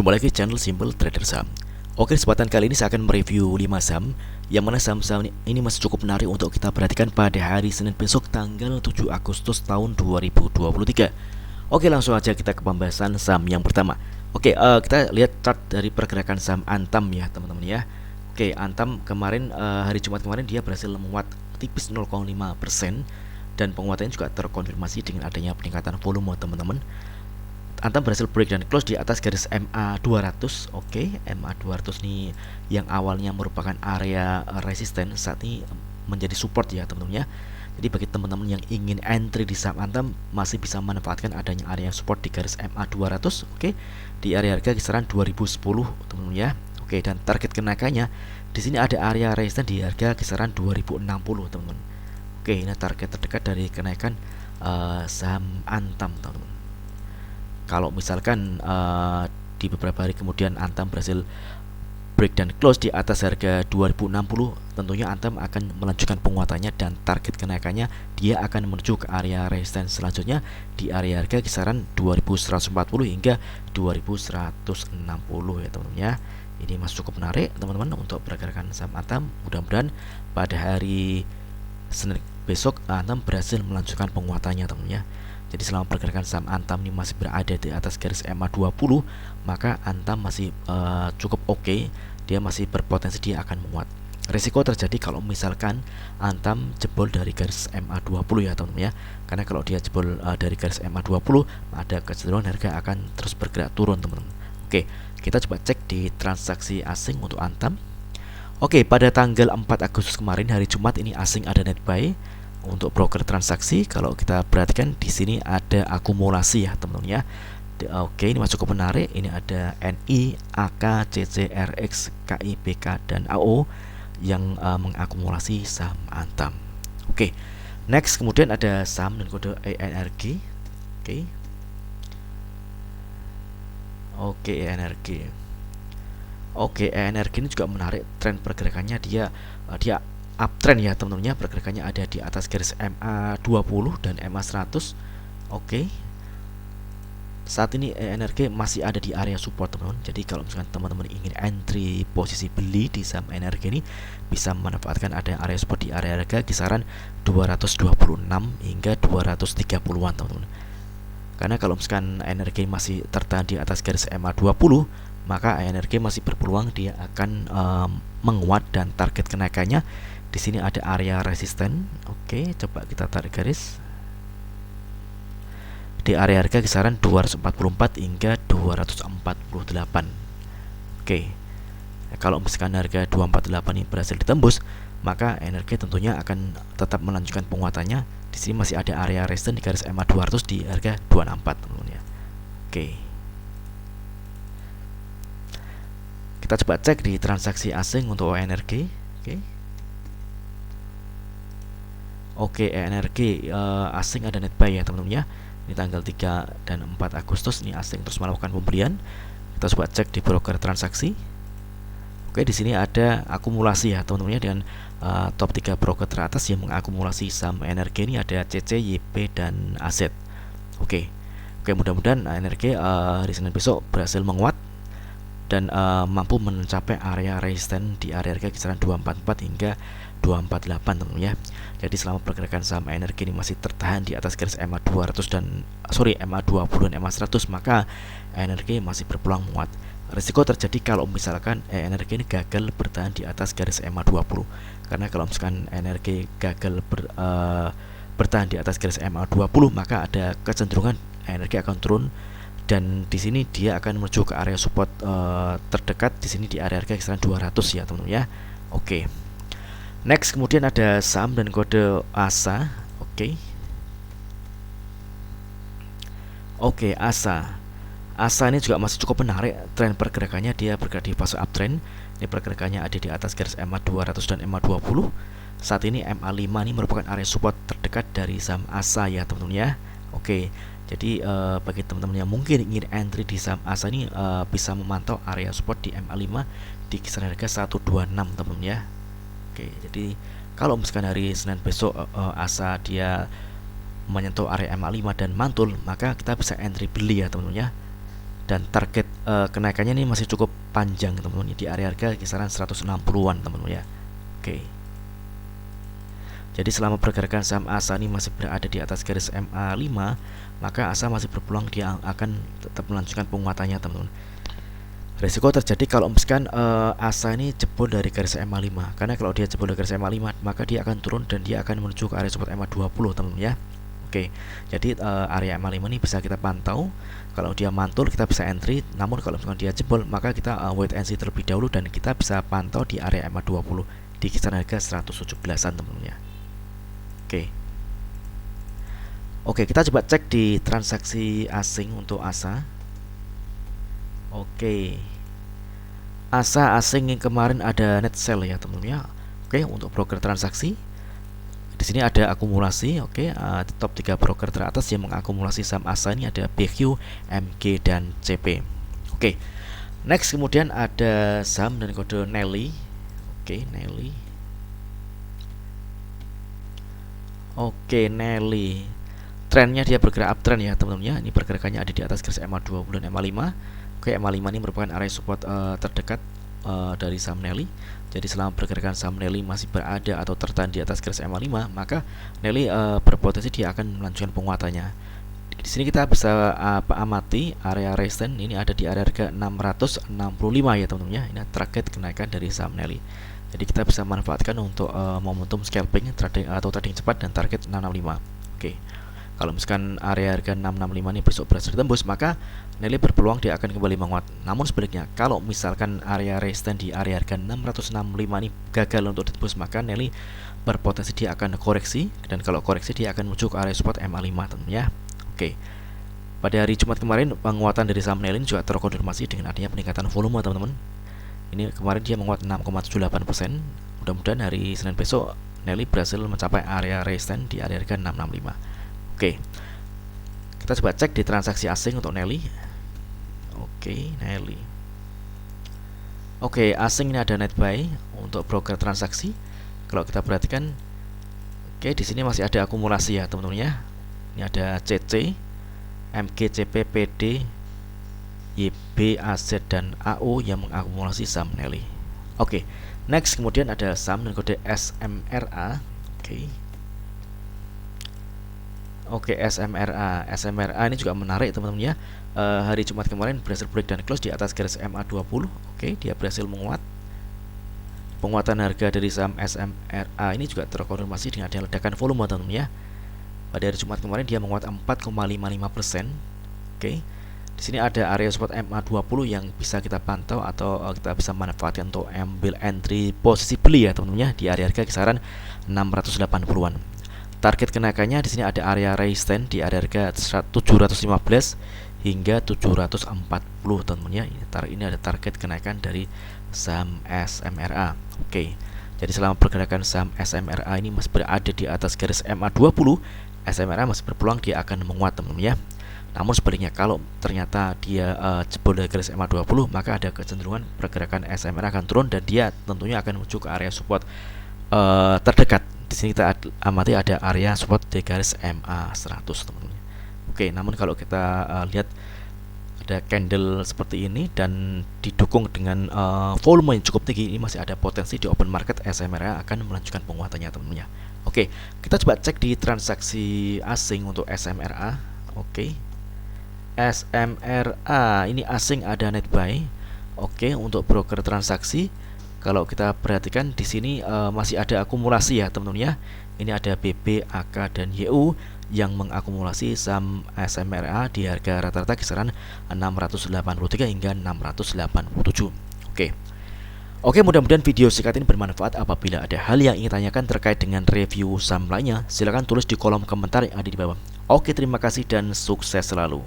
Jumpa lagi di channel Simple Trader Saham. Oke, kesempatan kali ini saya akan mereview 5 saham yang mana saham-saham ini masih cukup menarik untuk kita perhatikan pada hari Senin besok tanggal 7 Agustus tahun 2023. Oke, langsung aja kita ke pembahasan saham yang pertama. Oke, kita lihat chart dari pergerakan saham Antam ya teman-teman ya. Oke, Antam kemarin hari Jumat kemarin dia berhasil menguat tipis 0,5% dan penguatannya juga terkonfirmasi dengan adanya peningkatan volume teman-teman. Antam berhasil break dan close di atas garis MA 200. Oke, MA 200 nih yang awalnya merupakan area resisten saat ini menjadi support ya teman-teman ya. Jadi bagi teman-teman yang ingin entry di saham Antam masih bisa memanfaatkan adanya area support di garis MA 200. Oke, di area harga kisaran 2010 teman-teman ya. Oke, dan target kenaikannya di sini ada area resisten di harga kisaran 2060 teman-teman. Oke, ini target terdekat dari kenaikan saham Antam teman-teman. Kalau misalkan di beberapa hari kemudian Antam berhasil break dan close di atas harga 2060, tentunya Antam akan melanjutkan penguatannya dan target kenaikannya dia akan menuju ke area resisten selanjutnya di area harga kisaran 2140 hingga 2160 ya teman-teman ya. Ini masih cukup menarik teman-teman untuk pergerakan saham Antam. Mudah-mudahan pada hari Senin besok Antam berhasil melanjutkan penguatannya teman-teman ya. Jadi selama pergerakan saham Antam ini masih berada di atas garis MA 20, maka Antam masih cukup oke. Dia masih berpotensi dia akan menguat. Risiko terjadi kalau misalkan Antam jebol dari garis MA 20 ya teman-teman ya. Karena kalau dia jebol dari garis MA 20, ada kecenderungan harga akan terus bergerak turun teman-teman. Oke, kita coba cek di transaksi asing untuk Antam. Oke, pada tanggal 4 Agustus kemarin hari Jumat ini asing ada net buy. Untuk broker transaksi, kalau kita perhatikan di sini ada akumulasi ya teman-teman ya. Oke, ini masih cukup menarik. Ini ada NI, AK, CC, RX, KI, BK, dan AO yang mengakumulasi saham Antam. Oke, next kemudian ada saham dan kode ENRG. Oke, ENRG. Oke, ENRG ini juga menarik. Tren pergerakannya dia uptrend ya teman-teman ya. Pergerakannya ada di atas garis MA 20 dan MA 100. Oke, saat ini ENRG masih ada di area support teman-teman. Jadi kalau misalkan teman-teman ingin entry posisi beli di saham ENRG ini, bisa memanfaatkan ada area support di area harga kisaran 226 hingga 230-an teman-teman. Karena kalau misalkan ENRG masih tertahan di atas garis MA 20, maka ENRG masih berpeluang dia akan menguat dan target kenaikannya di sini ada area resisten. Oke, coba kita tarik garis di area harga kisaran 244 hingga 248. Oke, kalau misalkan harga 248 ini berhasil ditembus, maka ENRG tentunya akan tetap melanjutkan penguatannya. Di sini masih ada area resisten di garis MA 200 di harga 264 teman-teman ya. Oke, kita coba cek di transaksi asing untuk ENRG. Oke, ENRG asing ada net buy ya teman-teman ya. Ini tanggal 3 dan 4 Agustus ini asing terus melakukan pembelian. Kita coba cek di broker transaksi. Oke, di sini ada akumulasi ya teman-teman ya, dengan top 3 broker teratas yang mengakumulasi saham ENRG ini ada CC, YP, dan AZ. Oke, mudah-mudahan ENRG hari Senin besok berhasil menguat dan mampu mencapai area resisten di area harga kisaran 244 hingga 248 teman-teman ya. Jadi selama pergerakan saham ENRG ini masih tertahan di atas garis MA 200 dan MA 20 dan MA 100, maka ENRG masih berpeluang menguat. Risiko terjadi kalau misalkan ENRG ini gagal bertahan di atas garis MA 20. Karena kalau misalkan ENRG gagal bertahan di atas garis MA 20, maka ada kecenderungan ENRG akan turun dan di sini dia akan menuju ke area support terdekat di sini di area harga kisaran 200 ya teman-teman ya. Oke. Next kemudian ada saham dan kode ASA. Oke, ASA. ASA ini juga masih cukup menarik. Tren pergerakannya dia bergerak di fase uptrend. Ini pergerakannya ada di atas garis MA 200 dan MA 20. Saat ini MA 5 ini merupakan area support terdekat dari saham ASA ya teman-teman ya. Oke, jadi bagi teman-teman yang mungkin ingin entry di saham ASA ini bisa memantau area support di MA 5 di kisaran harga 126 teman-teman ya. Oke, jadi kalau misalkan hari Senin besok ASA dia menyentuh area MA 5 dan mantul, maka kita bisa entry beli ya teman-teman ya. dan target kenaikannya ini masih cukup panjang teman-teman, di area harga kisaran 160-an teman-teman ya. Oke. Jadi selama pergerakan saham ASA ini masih berada di atas garis MA5, maka ASA masih berpeluang dia akan tetap melanjutkan penguatannya teman-teman. Risiko terjadi kalau misalkan ASA ini jebol dari garis MA5, karena kalau dia jebol dari garis MA5 maka dia akan turun dan dia akan menuju ke area support MA20 teman-teman ya. Oke, jadi area MA5 ini bisa kita pantau. Kalau dia mantul kita bisa entry, namun kalau misalkan dia jebol maka kita wait and see terlebih dahulu dan kita bisa pantau di area MA20 di kisaran harga 117-an teman-teman ya. Oke, kita coba cek di transaksi asing untuk ASA. Oke, ASA asing yang kemarin ada net sell ya teman-teman ya. Oke, untuk broker transaksi di sini ada akumulasi. Oke, top 3 broker teratas yang mengakumulasi saham ASA ini ada BQ, MG, dan CP. Oke, next kemudian ada saham dan kode Nelly. Oke, Nelly. Oke, Nelly. Trennya dia bergerak uptrend ya teman-teman ya. Ini pergerakannya ada di atas garis MA20 dan MA5. Oke, MA5 ini merupakan area support terdekat dari saham Nelly. Jadi selama pergerakan saham Nelly masih berada atau tertahan di atas garis MA5, maka Nelly berpotensi dia akan melanjutkan penguatannya. Di sini kita bisa amati area resistance ini ada di area harga 665 ya teman-teman ya. Ini target kenaikan dari saham Nelly. Jadi kita bisa manfaatkan untuk momentum scalping trading atau trading cepat dan target 665. Oke. Kalau misalkan area harga 665 ini besok berhasil ditembus, maka Nelly berpeluang dia akan kembali menguat. Namun sebaliknya, kalau misalkan area resistance di area harga 665 ini gagal untuk ditembus, maka Nelly berpotensi dia akan koreksi, dan kalau koreksi dia akan menuju ke area support MA5 teman ya. Oke. Pada hari Jumat kemarin penguatan dari saham Nelly juga terkonfirmasi dengan adanya peningkatan volume teman-teman. Ini kemarin dia menguat 6,78%. Mudah-mudahan hari Senin besok Nelly berhasil mencapai area resistance di area harga 665. Oke, kita coba cek di transaksi asing untuk Nelly. Oke, Nelly. Oke, asing ini ada net buy untuk broker transaksi. Kalau kita perhatikan, oke di sini masih ada akumulasi ya teman-teman ya. Ini ada CC, MG, CP, PD, YB, AZ, dan AO yang mengakumulasi saham Nelly. Oke, next kemudian ada saham dengan kode SMRA. Oke, SMRA ini juga menarik teman-teman ya. Hari Jumat kemarin berhasil break dan close di atas garis MA20. Oke, dia berhasil menguat. Penguatan harga dari saham SMRA ini juga terkonfirmasi dengan adanya ledakan volume teman-teman ya. Pada hari Jumat kemarin dia menguat 4,55%. Oke. Di sini ada area support MA20 yang bisa kita pantau atau kita bisa manfaatkan untuk ambil entry posisi beli ya teman-teman ya di area harga kisaran 680-an. Target kenaikannya di sini ada area resistance di area harga 715 hingga 740 teman-teman ya. Ini ada target kenaikan dari saham SMRA. Oke. Jadi selama pergerakan saham SMRA ini masih berada di atas garis MA20, SMRA masih berpeluang dia akan menguat teman-teman ya. Namun sebaliknya kalau ternyata dia jebol dari garis MA20, maka ada kecenderungan pergerakan SMRA akan turun dan dia tentunya akan menuju ke area support terdekat. Di sini kita amati ada area support di garis MA100 teman-teman. Oke, namun kalau kita lihat ada candle seperti ini dan didukung dengan volume yang cukup tinggi, ini masih ada potensi di open market SMRA akan melanjutkan penguatannya teman-teman ya. Oke, kita coba cek di transaksi asing untuk SMRA. Oke. SMRA ini asing ada net buy. Oke, untuk broker transaksi kalau kita perhatikan di sini masih ada akumulasi ya teman-teman ya. Ini ada BB, AK, dan YU yang mengakumulasi saham SMRA di harga rata-rata kisaran 683 hingga 687. Oke, mudah-mudahan video singkat ini bermanfaat. Apabila ada hal yang ingin tanyakan terkait dengan review saham lainnya, silahkan tulis di kolom komentar yang ada di bawah. Oke, terima kasih dan sukses selalu.